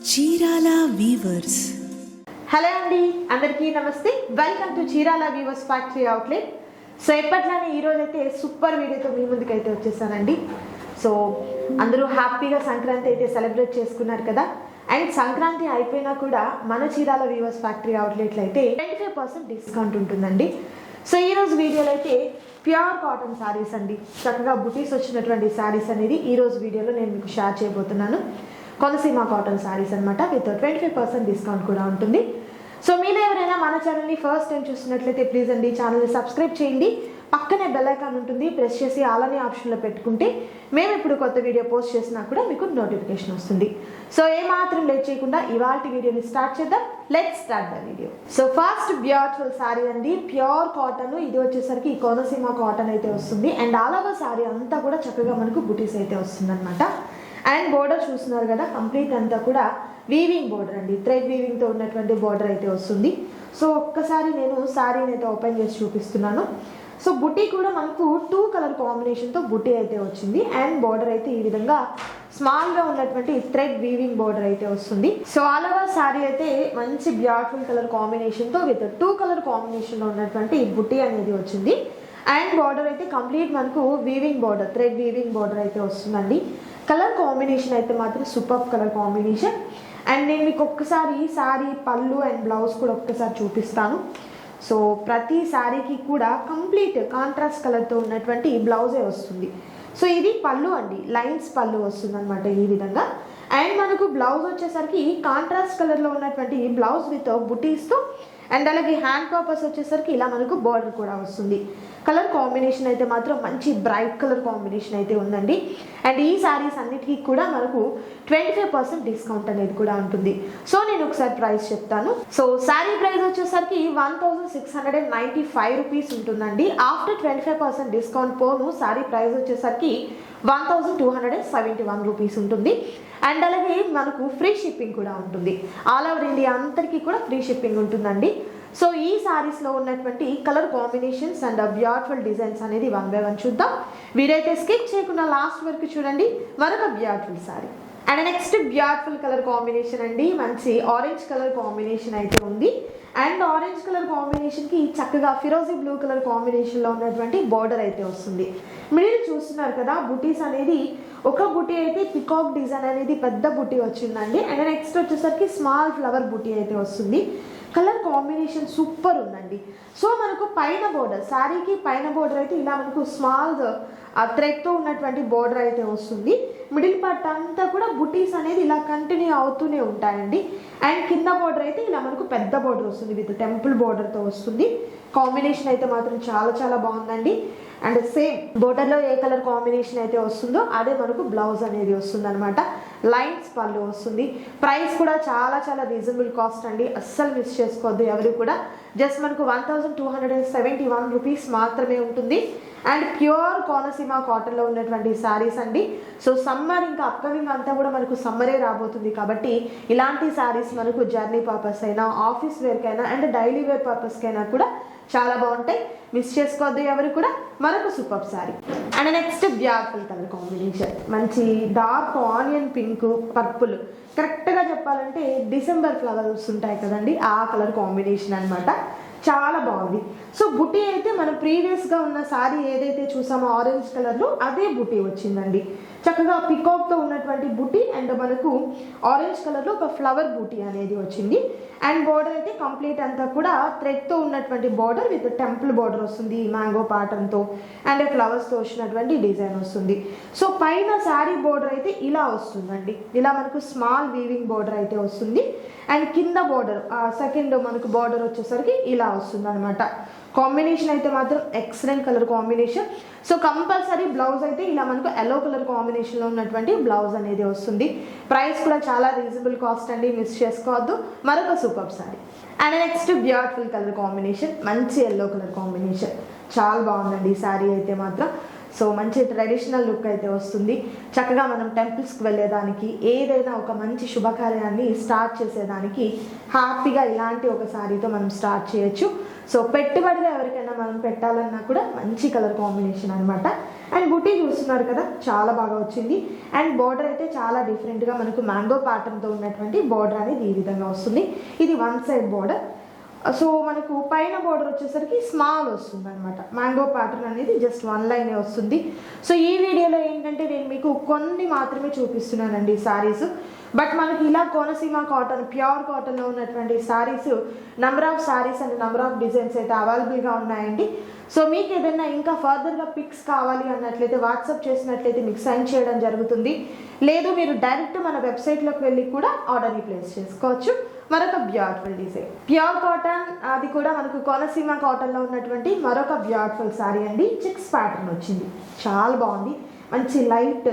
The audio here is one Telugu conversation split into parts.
చీరాల వీవర్స్. హలో అండి, అందరికీ నమస్తే. Welcome to Chirala weavers factory outlet. So ఎప్పట్లానే ఈరోజు అయితే సూపర్ వీడియోతో మీ ముందుకు అయితే వచ్చేసానండి. సో అందరూ హ్యాపీగా సంక్రాంతి అయితే సెలబ్రేట్ చేసుకున్నారు కదా. అండ్ సంక్రాంతి అయిపోయినా కూడా మన చీరాల వీవర్స్ ఫ్యాక్టరీ అవుట్లెట్లో అయితే 25% డిస్కౌంట్ ఉంటుందండి. సో ఈరోజు వీడియోలో అయితే ప్యూర్ కాటన్ శారీస్ అండి, చక్కగా బుటీస్ వచ్చినటువంటి శారీస్ అనేది ఈరోజు వీడియోలో నేను మీకు షేర్ చేయబోతున్నాను. కొనసీమ కాటన్ శారీస్ అనమాట, విత్ 25% డిస్కౌంట్ కూడా ఉంటుంది. సో మీరు ఎవరైనా మన ఛానల్ని ఫస్ట్ టైం చూస్తున్నట్లయితే ప్లీజ్ అండి ఛానల్ని సబ్స్క్రైబ్ చేయండి. పక్కనే బెల్ ఐకాన్ ఉంటుంది, ప్రెస్ చేసి అలానే ఆప్షన్లో పెట్టుకుంటే మేము ఇప్పుడు కొత్త వీడియో పోస్ట్ చేసినా కూడా మీకు నోటిఫికేషన్ వస్తుంది. సో ఏమాత్రం లేట్ చేయకుండా ఇవాళ వీడియోని స్టార్ట్ చేద్దాం. Let's start the video. So first beautiful sari అండి, ప్యూర్ కాటన్. ఇది వచ్చేసరికి కోనసీమ కాటన్ అయితే వస్తుంది. అండ్ ఆల్ ఓవర్ శారీ అంతా కూడా చక్కగా మనకు బుటీస్ అయితే వస్తుంది అనమాట. అండ్ బోర్డర్ చూస్తున్నారు కదా, కంప్లీట్ అంతా కూడా వీవింగ్ బోర్డర్ అండి, థ్రెడ్ వీవింగ్తో ఉన్నటువంటి బోర్డర్ అయితే వస్తుంది. సో ఒక్కసారి నేను శారీని అయితే ఓపెన్ చేసి చూపిస్తున్నాను. సో బుటీ కూడా మనకు 2 కలర్ కాంబినేషన్తో బుటీ అయితే వచ్చింది. అండ్ బోర్డర్ అయితే ఈ విధంగా స్మాల్గా ఉన్నటువంటి థ్రెడ్ వీవింగ్ బోర్డర్ అయితే వస్తుంది. సో ఆల్ ఓవర్ శారీ అయితే మంచి బ్యూటిఫుల్ కలర్ కాంబినేషన్తో విత్ 2 కలర్ కాంబినేషన్లో ఉన్నటువంటి బుటీ అనేది వచ్చింది. అండ్ బార్డర్ అయితే కంప్లీట్ మనకు weaving border, thread weaving border అయితే వస్తుందండి. కలర్ కాంబినేషన్ అయితే మాత్రం సూపర్ కలర్ కాంబినేషన్. అండ్ నేను మీకు ఒక్కసారి శారీ పళ్ళు అండ్ బ్లౌజ్ కూడా ఒక్కసారి చూపిస్తాను. సో ప్రతి శారీకి కూడా కంప్లీట్ కాంట్రాస్ట్ కలర్తో ఉన్నటువంటి బ్లౌజే వస్తుంది. సో ఇది పళ్ళు అండి, లైన్స్ పళ్ళు వస్తుంది అనమాట ఈ విధంగా. అండ్ మనకు బ్లౌజ్ వచ్చేసరికి కాంట్రాస్ట్ కలర్లో ఉన్నటువంటి బ్లౌజ్ విత్ బుటీస్తో, అండ్ అలాగే హ్యాండ్ పర్పస్ వచ్చేసరికి ఇలా మనకు బార్డర్ కూడా వస్తుంది. కలర్ కాంబినేషన్ అయితే మాత్రం మంచి బ్రైట్ కలర్ కాంబినేషన్ అయితే ఉందండి. అండ్ ఈ శారీస్ అన్నిటికీ కూడా మనకు 25% డిస్కౌంట్ అనేది కూడా ఉంటుంది. సో నేను ఒకసారి ప్రైస్ చెప్తాను. సో శారీ ప్రైస్ వచ్చేసరికి 1695 రూపీస్ ఉంటుందండి. ఆఫ్టర్ 25% డిస్కౌంట్ పోను శారీ ప్రైస్ వచ్చేసరికి 1271 రూపీస్ ఉంటుంది. అండ్ అలాగే మనకు ఫ్రీ షిప్పింగ్ కూడా ఉంటుంది. ఆల్ ఓవర్ ఇండియా అంతటికీ కూడా ఫ్రీ షిప్పింగ్ ఉంటుందండి. సో ఈ శారీస్లో ఉన్నటువంటి colour combinations and beautiful designs అనేది 1 by 1 చూద్దాం. వీరైతే స్కిప్ చేయకుండా లాస్ట్ వరకు చూడండి. మరొక beautiful sari. And next beautiful colour combination అండి, మంచి ఆరెంజ్ కలర్ కాంబినేషన్ అయితే ఉంది. అండ్ ఆరెంజ్ కలర్ కాంబినేషన్కి చక్కగా ఫిరోజీ బ్లూ కలర్ కాంబినేషన్లో ఉన్నటువంటి బార్డర్ అయితే వస్తుంది. మిడిల్ చూస్తున్నారు కదా, బుటీస్ అనేది ఒక బుటీ అయితే పికాక్ డిజైన్ అనేది పెద్ద బుటీ వచ్చిందండి. అండ్ నెక్స్ట్ వచ్చేసరికి స్మాల్ ఫ్లవర్ బుటీ అయితే వస్తుంది. కలర్ కాంబినేషన్ సూపర్ ఉందండి. సో మనకు పైన బోర్డర్, శారీకి పైన బోర్డర్ అయితే ఇలా మనకు స్మాల్ థ్రెడ్తో ఉన్నటువంటి బోర్డర్ అయితే వస్తుంది. మిడిల్ పార్ట్ అంతా కూడా బుటీస్ అనేది ఇలా కంటిన్యూ అవుతూనే ఉంటాయండి. అండ్ కింద బోర్డర్ అయితే ఇలా మనకు పెద్ద బోర్డర్ వస్తుంది, విత్ టెంపుల్ బోర్డర్తో వస్తుంది. కాంబినేషన్ అయితే మాత్రం చాలా చాలా బాగుందండి. అండ్ సేమ్ బోర్డర్లో ఏ కలర్ కాంబినేషన్ అయితే వస్తుందో అదే మనకు బ్లౌజ్ అనేది వస్తుంది అనమాట. లైన్స్ పళ్ళు వస్తుంది. ప్రైస్ కూడా చాలా చాలా రీజనబుల్ కాస్ట్ అండి, అస్సలు మిస్ చేసుకోవద్దు ఎవరు కూడా. జస్ట్ మనకు 1271 రూపీస్ మాత్రమే ఉంటుంది. అండ్ ప్యూర్ కోనసీమ కాటన్లో ఉన్నటువంటి శారీస్ అండి. సో సమ్మర్ ఇంకా అప్కమింగ్ అంతా కూడా మనకు సమ్మరే రాబోతుంది కాబట్టి ఇలాంటి శారీస్ మనకు జర్నీ పర్పస్ అయినా, ఆఫీస్ వేర్కైనా అండ్ డైలీ వేర్ పర్పస్కైనా కూడా చాలా బాగుంటాయి. మిస్ చేసుకోవద్దు ఎవరు కూడా. మరొక super sari. And next beautiful colour combination, మంచి డార్క్ ఆనియన్ పింక్ పర్పుల్, కరెక్ట్గా చెప్పాలంటే డిసెంబర్ ఫ్లవర్స్ ఉంటాయి కదండి, ఆ కలర్ కాంబినేషన్ అనమాట. చాలా బాగుంది. సో బుటీ అయితే మనం ప్రీవియస్గా ఉన్న శారీ ఏదైతే చూసామో ఆరెంజ్ కలర్లో అదే బుటీ వచ్చిందండి. చక్కగా పికాక్తో ఉన్నటువంటి బుటీ అండ్ మనకు ఆరెంజ్ కలర్లో ఒక ఫ్లవర్ బుటీ అనేది వచ్చింది. అండ్ బార్డర్ అయితే కంప్లీట్ అంతా కూడా థ్రెడ్తో ఉన్నటువంటి బార్డర్ విత్ టెంపుల్ బార్డర్ వస్తుంది, మ్యాంగో ప్యాటర్న్తో అండ్ ఫ్లవర్స్తో వచ్చినటువంటి డిజైన్ వస్తుంది. సో పైన శారీ బార్డర్ అయితే ఇలా వస్తుందండి, ఇలా మనకు స్మాల్ వీవింగ్ బార్డర్ అయితే వస్తుంది. అండ్ కింద బార్డర్ సెకండ్ మనకు బార్డర్ వచ్చేసరికి ఇలా వస్తుంది అనమాట. కాంబినేషన్ అయితే మాత్రం excellent colour combination. So compulsory blouse అయితే ఇలా మనకు ఎల్లో కలర్ కాంబినేషన్లో ఉన్నటువంటి బ్లౌజ్ అనేది వస్తుంది. ప్రైస్ కూడా చాలా రీజనబుల్ కాస్ట్ అండి, మిస్ చేసుకోవద్దు. మరొక super sari. And next beautiful colour combination, మంచి ఎల్లో కలర్ కాంబినేషన్, చాలా బాగుందండి ఈ శారీ అయితే మాత్రం. సో మంచి ట్రెడిషనల్ లుక్ అయితే వస్తుంది. చక్కగా మనం టెంపుల్స్కి వెళ్ళేదానికి, ఏదైనా ఒక మంచి శుభకార్యాన్ని స్టార్ట్ చేసేదానికి హ్యాపీగా ఇలాంటి ఒక శారీతో మనం స్టార్ట్ చేయొచ్చు. సో పెట్టుబడిగా ఎవరికైనా మనం పెట్టాలన్నా కూడా మంచి కలర్ కాంబినేషన్ అనమాట. అండ్ బుటీ చూస్తున్నారు కదా చాలా బాగా వచ్చింది. అండ్ బార్డర్ అయితే చాలా డిఫరెంట్గా మనకు మ్యాంగో ప్యాటర్న్తో ఉన్నటువంటి బార్డర్ అనేది ఈ విధంగా వస్తుంది. ఇది వన్ సైడ్ బార్డర్. సో మనకు పైన బార్డర్ వచ్చేసరికి స్మాల్ వస్తుంది అనమాట. మ్యాంగో ప్యాటర్న్ అనేది జస్ట్ వన్ లైనే వస్తుంది. సో ఈ వీడియోలో ఏంటంటే నేను మీకు కొన్ని మాత్రమే చూపిస్తున్నానండి శారీస్. బట్ మనకి ఇలా కోనసీమ కాటన్, ప్యూర్ కాటన్లో ఉన్నటువంటి saris number of saris and number of designs అయితే అవైలబుల్గా ఉన్నాయండి. సో మీకు ఏదైనా ఇంకా ఫర్దర్గా పిక్స్ కావాలి అన్నట్లయితే వాట్సాప్ చేసినట్లయితే మీకు సెండ్ చేయడం జరుగుతుంది. లేదు మీరు డైరెక్ట్ మన వెబ్సైట్లోకి వెళ్ళి కూడా ఆర్డర్ని ప్లేస్ చేసుకోవచ్చు. మరొక బ్యూటిఫుల్ డిజైన్ ప్యూర్ కాటన్, అది కూడా మనకు కోనసీమ కాటన్లో ఉన్నటువంటి మరొక బ్యూటిఫుల్ శారీ అండి. చెక్స్ ప్యాటర్న్ వచ్చింది, చాలా బాగుంది. మంచి light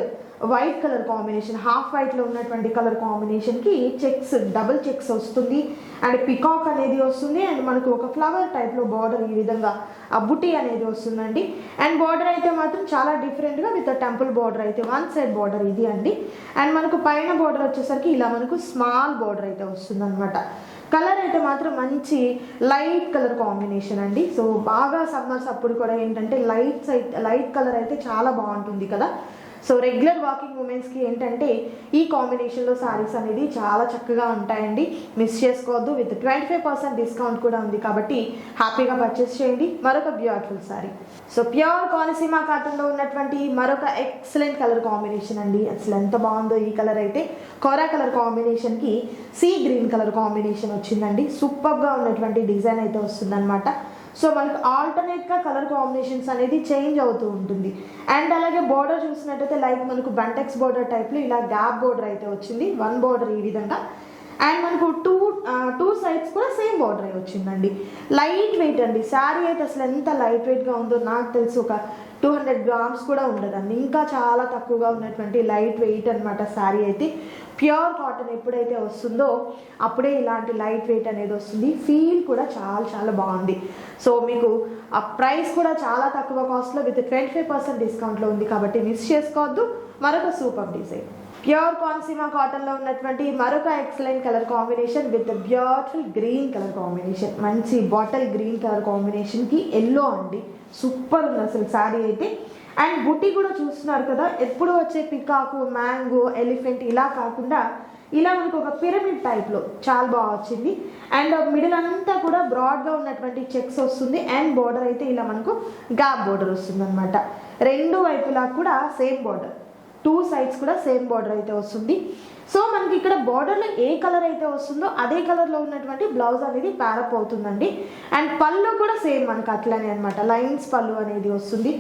white colour combination, half వైట్లో ఉన్నటువంటి కలర్ కాంబినేషన్కి చెక్స్, డబుల్ చెక్స్ వస్తుంది. అండ్ పికాక్ అనేది వస్తుంది. అండ్ మనకు ఒక ఫ్లవర్ టైప్లో బార్డర్ ఈ విధంగా ఆ బుటీ అనేది వస్తుందండి. అండ్ బార్డర్ అయితే మాత్రం చాలా డిఫరెంట్గా విత్ టెంపుల్ బార్డర్ అయితే వన్ సైడ్ బార్డర్ ఇది అండి. అండ్ మనకు పైన బార్డర్ వచ్చేసరికి ఇలా మనకు స్మాల్ బార్డర్ అయితే వస్తుంది అనమాట. కలర్ అయితే మాత్రం మంచి లైట్ కలర్ కాంబినేషన్ అండి. సో బాగా సమ్మర్స్ అప్పుడు కూడా ఏంటంటే లైట్ కలర్ అయితే చాలా బాగుంటుంది కదా. సో రెగ్యులర్ వాకింగ్ ఉమెన్స్కి ఏంటంటే ఈ కాంబినేషన్లో శారీస్ అనేది చాలా చక్కగా ఉంటాయండి. మిస్ చేసుకోవద్దు. విత్ 25% డిస్కౌంట్ కూడా ఉంది కాబట్టి హ్యాపీగా పర్చేస్ చేయండి. మరొక beautiful sari. So pure Konaseema కాటన్లో ఉన్నటువంటి మరొక ఎక్సలెంట్ కలర్ కాంబినేషన్ అండి. అసలు ఎంత బాగుందో ఈ కలర్ అయితే. కోరా కలర్ కాంబినేషన్కి సీ గ్రీన్ కలర్ కాంబినేషన్ వచ్చిందండి. సూపర్గా ఉన్నటువంటి డిజైన్ అయితే వస్తుందన్నమాట. సో మనకు ఆల్టర్నేట్గా కలర్ కాంబినేషన్స్ అనేది చేంజ్ అవుతూ ఉంటుంది. అండ్ అలాగే బోర్డర్ చూసినట్టయితే లైక్ మనకు బంటెక్స్ బోర్డర్ టైప్లో ఇలా గ్యాప్ బోర్డర్ అయితే వచ్చింది. వన్ బోర్డర్ ఈ విధంగా. అండ్ మనకు టూ సైడ్స్ కూడా సేమ్ బార్డర్ వచ్చిందండి. లైట్ వెయిట్ అండి. శారీ అయితే అసలు ఎంత లైట్ వెయిట్గా ఉందో నాకు తెలిసి ఒక 200 గ్రామ్స్ కూడా ఉండదండి. ఇంకా చాలా తక్కువగా ఉన్నటువంటి లైట్ వెయిట్ అనమాట శారీ అయితే. ప్యూర్ కాటన్ ఎప్పుడైతే వస్తుందో అప్పుడే ఇలాంటి లైట్ వెయిట్ అనేది వస్తుంది. ఫీల్ కూడా చాలా చాలా బాగుంది. సో మీకు ఆ ప్రైస్ కూడా చాలా తక్కువ కాస్ట్లో విత్ 25% డిస్కౌంట్లో ఉంది కాబట్టి మిస్ చేసుకోవద్దు. మరొక సూపర్ డిజైన్ ప్యూర్ కోనసీమ కాటన్లో ఉన్నటువంటి మరొక excellent colour combination with beautiful green colour combination. మంచి బాటిల్ గ్రీన్ కలర్ కాంబినేషన్కి ఎల్లో అండి. సూపర్ ఉంది అసలు శారీ అయితే. అండ్ బుట్టి కూడా చూస్తున్నారు కదా, ఎప్పుడు వచ్చే పికాకు, మ్యాంగో, ఎలిఫెంట్ ఇలా కాకుండా ఇలా మనకు ఒక పిరమిడ్ టైప్లో చాలా బాగా వచ్చింది. అండ్ మిడిల్ అంతా కూడా బ్రాడ్గా ఉన్నటువంటి చెక్స్ వస్తుంది. అండ్ బార్డర్ అయితే ఇలా మనకు గ్యాప్ బార్డర్ వస్తుంది అనమాట. రెండు వైపులా కూడా సేమ్ బార్డర్, టూ సైడ్స్ కూడా సేమ్ బార్డర్ అయితే వస్తుంది. సో మనకి ఇక్కడ బార్డర్లో ఏ కలర్ అయితే వస్తుందో అదే కలర్లో ఉన్నటువంటి బ్లౌజ్ అనేది ప్యారప్ అవుతుందండి. అండ్ పళ్ళు కూడా సేమ్ మనకు అట్లనే అనమాట. లైన్స్ పళ్ళు అనేది వస్తుంది.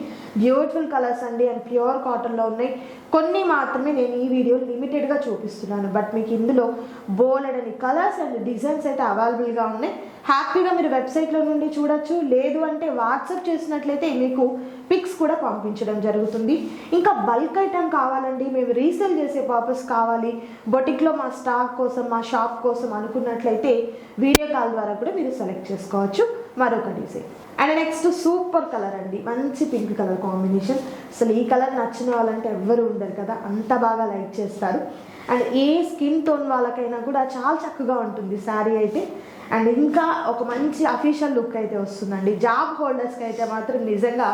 బ్యూటిఫుల్ కలర్స్ అండి. అండ్ ప్యూర్ కాటన్లో ఉన్నాయి. కొన్ని మాత్రమే నేను ఈ వీడియో లిమిటెడ్గా చూపిస్తున్నాను. బట్ మీకు ఇందులో బోలెడని కలర్స్ అండ్ డిజైన్స్ అయితే అవైలబుల్గా ఉన్నాయి. హ్యాపీగా మీరు వెబ్సైట్లో నుండి చూడొచ్చు. లేదు అంటే వాట్సాప్ చేసినట్లయితే మీకు పిక్స్ కూడా పంపించడం జరుగుతుంది. ఇంకా బల్క్ ఐటమ్ కావాలండి, మేము రీసేల్ చేసే పర్పస్ కావాలి, బొటిక్లో మా స్టాక్ కోసం, మా షాప్ కోసం అనుకున్నట్లయితే వీడియో కాల్ ద్వారా కూడా మీరు సెలెక్ట్ చేసుకోవచ్చు. మరొక design and next super colour అండి. మంచి పింక్ కలర్ కాంబినేషన్. అసలు ఈ కలర్ నచ్చిన వాళ్ళంటే ఎవ్వరు ఉండరు కదా, అంత బాగా లైక్ చేస్తారు. అండ్ ఏ స్కిన్ టోన్ వాళ్ళకైనా కూడా చాలా చక్కగా ఉంటుంది శారీ అయితే. అండ్ ఇంకా ఒక మంచి అఫీషియల్ లుక్ అయితే వస్తుందండి. జాబ్ హోల్డర్స్కి అయితే మాత్రం నిజంగా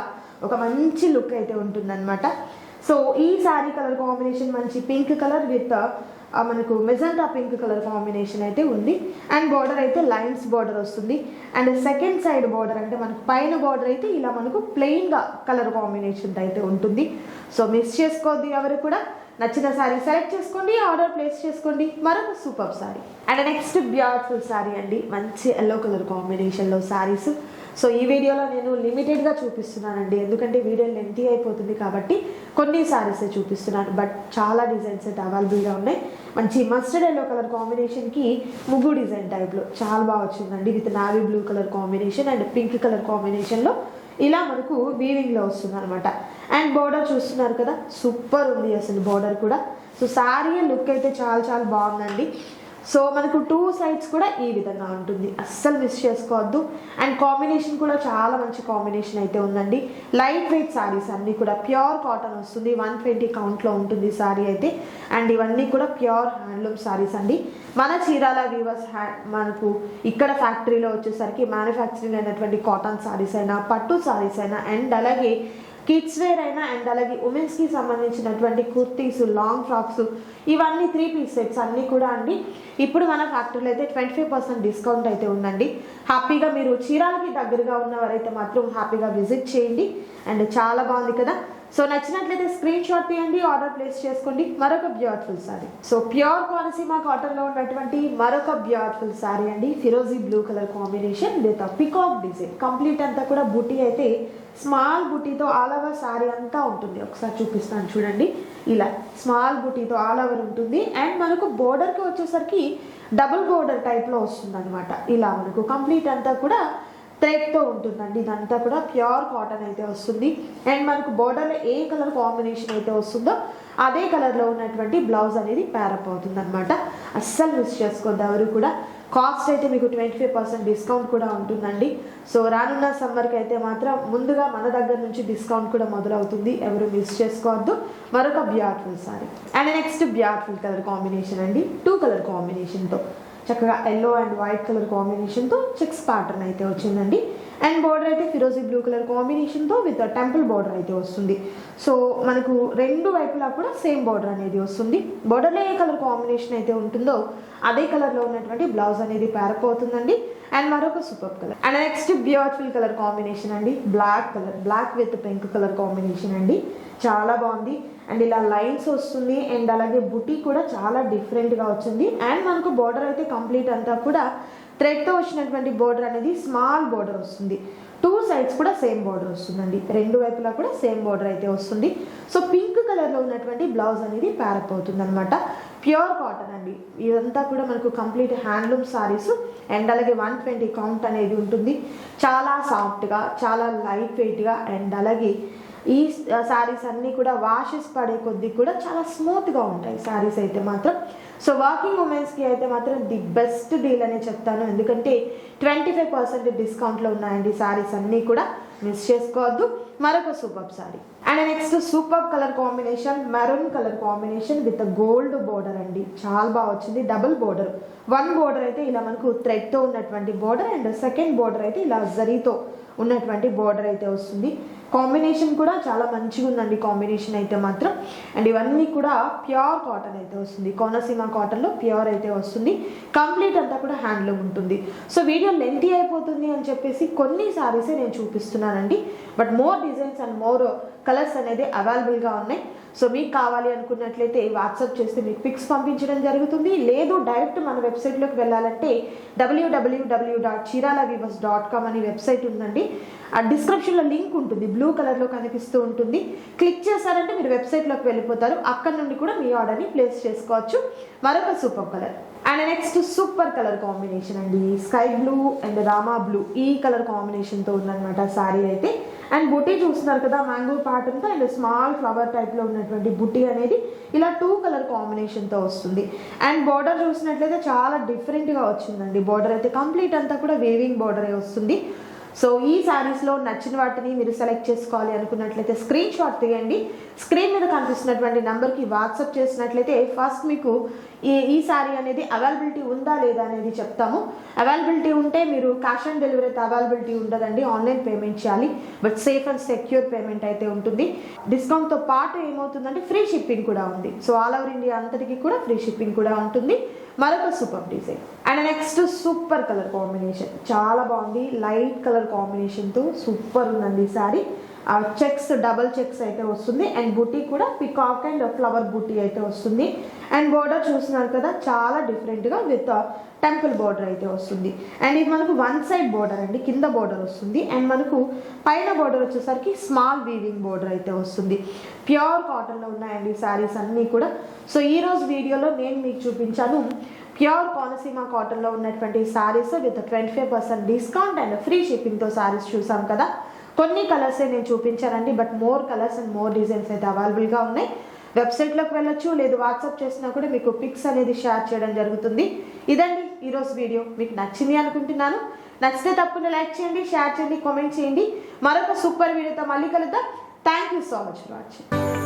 ఒక మంచి లుక్ అయితే ఉంటుందన్నమాట. సో ఈ శారీ కలర్ కాంబినేషన్ మంచి పింక్ కలర్ విత్ మనకు మెజంటా పింక్ కలర్ కాంబినేషన్ అయితే ఉంది. అండ్ బార్డర్ అయితే లైన్స్ బార్డర్ వస్తుంది. అండ్ సెకండ్ సైడ్ బార్డర్ అంటే మనకు పైన బార్డర్ అయితే ఇలా మనకు ప్లెయిన్గా కలర్ కాంబినేషన్ అయితే ఉంటుంది. సో మిస్ చేసుకోవద్దు ఎవరు కూడా. నచ్చిన శారీ సెలెక్ట్ చేసుకోండి, ఆర్డర్ ప్లేస్ చేసుకోండి. మరొక super sari and next beautiful sari అండి. మంచి ఎల్లో కలర్ కాంబినేషన్లో శారీస్. సో ఈ వీడియోలో నేను లిమిటెడ్గా చూపిస్తున్నానండి, ఎందుకంటే వీడియో లెంతీ అయిపోతుంది కాబట్టి కొన్ని శారీసే చూపిస్తున్నాను. బట్ చాలా డిజైన్స్ అయితే అవైలబుల్గా ఉన్నాయి. మంచి మస్టర్డ్ ఎల్లో కలర్ కాంబినేషన్కి ముగ్గు డిజైన్ టైప్లో చాలా బాగా వచ్చిందండి. With navy blue colour combination and pink colour కాంబినేషన్లో ఇలా మనకు వీవింగ్లో వస్తుంది అనమాట. అండ్ బార్డర్ చూస్తున్నారు కదా, సూపర్ ఉంది అసలు బార్డర్ కూడా. సో శారీ లుక్ అయితే చాలా చాలా బాగుందండి. సో మనకు టూ సైడ్స్ కూడా ఈ విధంగా ఉంటుంది, అస్సలు మిస్ చేసుకోవద్దు. అండ్ కాంబినేషన్ కూడా చాలా మంచి కాంబినేషన్ అయితే ఉందండి. లైట్ వెయిట్ శారీస్ అన్నీ కూడా ప్యూర్ కాటన్ వస్తుంది. 120 కౌంట్లో ఉంటుంది శారీ అయితే. అండ్ ఇవన్నీ కూడా ప్యూర్ హ్యాండ్లూమ్ శారీస్ అండి. మన చీరాల వీవర్స్ మనకు ఇక్కడ ఫ్యాక్టరీలో వచ్చేసరికి మ్యానుఫ్యాక్చరింగ్ అయినటువంటి కాటన్ శారీస్ అయినా, పట్టు శారీస్ అయినా, అండ్ అలాగే కిడ్స్ వేర్ అయినా అండ్ అలాగే ఉమెన్స్కి సంబంధించినటువంటి కుర్తీస్, లాంగ్ ఫ్రాక్స్, ఇవన్నీ 3 పీస్ సెట్స్ అన్నీ కూడా అండి ఇప్పుడు మన ఫ్యాక్టరీలో అయితే 25% డిస్కౌంట్ అయితే ఉందండి. హ్యాపీగా మీరు చీరాలకి దగ్గరగా ఉన్నవారైతే మాత్రం హ్యాపీగా విజిట్ చేయండి. అండ్ చాలా బాగుంది కదా. సో నచ్చినట్లయితే స్క్రీన్ షాట్ తీయండి, ఆర్డర్ ప్లేస్ చేసుకోండి. మరొక beautiful sari, so pure Konaseema కాటన్లో ఉన్నటువంటి మరొక బ్యూటిఫుల్ సారీ అండి. ఫిరోజీ blue colour combination with peacock design. Complete అంతా కూడా బుటీ అయితే స్మాల్ బుటీతో ఆల్ ఓవర్ సారీ అంతా ఉంటుంది. ఒకసారి చూపిస్తాను చూడండి. ఇలా స్మాల్ బుటీతో ఆల్ ఓవర్ ఉంటుంది. అండ్ మనకు బోర్డర్కి వచ్చేసరికి డబుల్ బోర్డర్ టైప్లో వస్తుంది అనమాట. ఇలా మనకు కంప్లీట్ అంతా కూడా థ్రెడ్తో ఉంటుందండి. ఇదంతా కూడా ప్యూర్ కాటన్ అయితే వస్తుంది. అండ్ మనకు బోర్డర్లో ఏ కలర్ కాంబినేషన్ అయితే వస్తుందో అదే కలర్లో ఉన్నటువంటి బ్లౌజ్ అనేది ప్యారప్ అవుతుంది అనమాట. అస్సలు మిస్ చేసుకోవద్దు ఎవరు కూడా. కాస్ట్ అయితే మీకు 25% డిస్కౌంట్ కూడా ఉంటుందండి. సో రానున్న సమ్మర్కి అయితే మాత్రం ముందుగా మన దగ్గర నుంచి డిస్కౌంట్ కూడా మొదలవుతుంది. ఎవరు మిస్ చేసుకోవద్దు. మరొక beautiful sorry and next beautiful colour combination అండి. 2 కలర్ కాంబినేషన్తో చక్కగా ఎల్లో అండ్ వైట్ కలర్ కాంబినేషన్తో చెక్స్ ప్యాటర్న్ అయితే వచ్చిందండి. అండ్ బోర్డర్ అయితే ఫిరోజీ బ్లూ కలర్ కాంబినేషన్తో విత్ టెంపుల్ బోర్డర్ అయితే వస్తుంది. సో మనకు రెండు వైపులా కూడా సేమ్ బోర్డర్ అనేది వస్తుంది. బోర్డర్లో ఏ కలర్ కాంబినేషన్ అయితే ఉంటుందో అదే కలర్లో ఉన్నటువంటి బ్లౌజ్ అనేది ప్యారప్ అవుతుందండి. అండ్ మరొక super colour and next beautiful colour combination అండి. Black with pink colour combination అండి. చాలా బాగుంది. అండ్ ఇలా లైన్స్ వస్తుంది. అండ్ అలాగే బుటీ కూడా చాలా డిఫరెంట్గా వచ్చింది. అండ్ మనకు బోర్డర్ అయితే కంప్లీట్ అంతా కూడా థ్రెడ్తో వచ్చినటువంటి బోర్డర్ అనేది స్మాల్ బోర్డర్ వస్తుంది. 2 సైడ్స్ కూడా సేమ్ బోర్డర్ వస్తుందండి. రెండు వైపులా కూడా సేమ్ బోర్డర్ అయితే వస్తుంది. సో పింక్ కలర్లో ఉన్నటువంటి బ్లౌజ్ అనేది ప్యారప్ అవుతుంది అనమాట. ప్యూర్ కాటన్ అండి. ఇదంతా కూడా మనకు కంప్లీట్ హ్యాండ్లూమ్ సారీస్. అండ్ అలాగే 120 కౌంట్ అనేది ఉంటుంది. చాలా సాఫ్ట్గా, చాలా లైట్ వెయిట్గా అండ్ అలాగే ఈ శారీస్ అన్నీ కూడా వాషెస్ పడే కొద్దీ కూడా చాలా స్మూత్గా ఉంటాయి శారీస్ అయితే మాత్రం. సో వర్కింగ్ ఉమెన్స్కి అయితే మాత్రం ది బెస్ట్ డీల్ అనే చెప్తాను. ఎందుకంటే 25% డిస్కౌంట్లో ఉన్నాయండి శారీస్ అన్నీ కూడా. మిస్ చేసుకోవద్దు. మరొక super sorry and next super colour combination, maroon colour combination with gold border అండి. చాలా బాగా వచ్చింది. డబుల్ బోర్డర్, 1 బోర్డర్ అయితే ఇలా మనకు థ్రెడ్తో ఉన్నటువంటి బోర్డర్ అండ్ సెకండ్ బోర్డర్ అయితే ఇలా జరీతో ఉన్నటువంటి బోర్డర్ అయితే వస్తుంది. కాంబినేషన్ కూడా చాలా మంచిగా ఉందండి కాంబినేషన్ అయితే మాత్రం. అండ్ ఇవన్నీ కూడా ప్యూర్ కాటన్ అయితే వస్తుంది. కోనసీమ కాటన్లో ప్యూర్ అయితే వస్తుంది. కంప్లీట్ అంతా కూడా హ్యాండ్లూమ్ ఉంటుంది. సో వీడియో లెంతీ అయిపోతుంది అని చెప్పేసి కొన్ని సారీసే నేను చూపిస్తున్నానండి. But more designs and more colours అనేది అవైలబుల్గా ఉన్నాయి. సో మీకు కావాలి అనుకున్నట్లయితే వాట్సాప్ చేస్తే మీకు పిక్స్ పంపించడం జరుగుతుంది. లేదు డైరెక్ట్ మన వెబ్సైట్లోకి వెళ్ళాలంటే www.chiralaweavers.com అని వెబ్సైట్ ఉందండి. ఆ డిస్క్రిప్షన్లో లింక్ ఉంటుంది, బ్లూ కలర్లో కనిపిస్తూ ఉంటుంది. క్లిక్ చేశారంటే మీరు వెబ్సైట్లోకి వెళ్ళిపోతారు. అక్కడ నుండి కూడా మీ ఆర్డర్ని ప్లేస్ చేసుకోవచ్చు. మరొక super colour and next super colour combination అండి. Sky blue and Rama blue ఈ కలర్ కాంబినేషన్తో ఉందన్నమాట సారీ అయితే. అండ్ బుటీ చూస్తున్నారు కదా, మ్యాంగో ప్యాటర్న్తో అండ్ స్మాల్ ఫ్లవర్ టైప్లో ఉన్నటువంటి బుటీ అనేది ఇలా 2 కలర్ కాంబినేషన్తో వస్తుంది. అండ్ బోర్డర్ చూసినట్లయితే చాలా డిఫరెంట్గా వచ్చిందండి. బోర్డర్ అయితే కంప్లీట్ అంతా కూడా వేవింగ్ బోర్డరే వస్తుంది. సో ఈ శారీస్లో నచ్చిన వాటిని మీరు సెలెక్ట్ చేసుకోవాలి అనుకున్నట్లయితే స్క్రీన్ షాట్ తీయండి. స్క్రీన్ మీద కనిపిస్తున్నటువంటి నెంబర్కి వాట్సాప్ చేసినట్లయితే ఫస్ట్ మీకు ఈ శారీ అనేది అవైలబిలిటీ ఉందా లేదా అనేది చెప్తాము. అవైలబిలిటీ ఉంటే మీరు క్యాష్ ఆన్ డెలివరీ అయితే అవైలబిలిటీ ఉండదండి, ఆన్లైన్ పేమెంట్ చేయాలి. But safe and secure payment అయితే ఉంటుంది. డిస్కౌంట్తో పాటు ఏమవుతుందంటే ఫ్రీ షిప్పింగ్ కూడా ఉంది. సో ఆల్ ఓవర్ ఇండియా అంతటికి కూడా ఫ్రీ షిప్పింగ్ కూడా ఉంటుంది. మరొక super design and next super colour combination. చాలా బాగుంది. లైట్ కలర్ కాంబినేషన్తో సూపర్ ఉందండి ఈ శారీ. చెక్స్, డబల్ చెక్స్ అయితే వస్తుంది. అండ్ బుటీ కూడా పికాక్ అండ్ ఫ్లవర్ బుటీ అయితే వస్తుంది. అండ్ బోర్డర్ చూస్తున్నారు కదా, చాలా డిఫరెంట్గా విత్ టెంపుల్ బోర్డర్ అయితే వస్తుంది. అండ్ ఇది మనకు 1 సైడ్ బోర్డర్ అండి, కింద బోర్డర్ వస్తుంది. అండ్ మనకు పైన బోర్డర్ వచ్చేసరికి స్మాల్ వీవింగ్ బోర్డర్ అయితే వస్తుంది. ప్యూర్ కాటన్లో ఉన్నాయండి శారీస్ అన్నీ కూడా. సో ఈరోజు వీడియోలో నేను మీకు చూపించాను ప్యూర్ కోనసీమ కాటన్లో ఉన్నటువంటి saris with 25% discount and free షిప్పింగ్తో శారీస్ చూసాం కదా. కొన్ని కలర్సే నేను చూపించానండి. But more colours and more designs అయితే అవైలబుల్గా ఉన్నాయి. వెబ్సైట్లోకి వెళ్ళొచ్చు, లేదు వాట్సాప్ చేసినా కూడా మీకు పిక్స్ అనేది షేర్ చేయడం జరుగుతుంది. ఇదండి ఈరోజు వీడియో. మీకు నచ్చింది అనుకుంటున్నాను. నచ్చితే తప్పకుండా లైక్ చేయండి, షేర్ చేయండి, కామెంట్ చేయండి. మరొక సూపర్ వీడియోతో మళ్ళీ కలుద్దాం. Thank you so much for watching.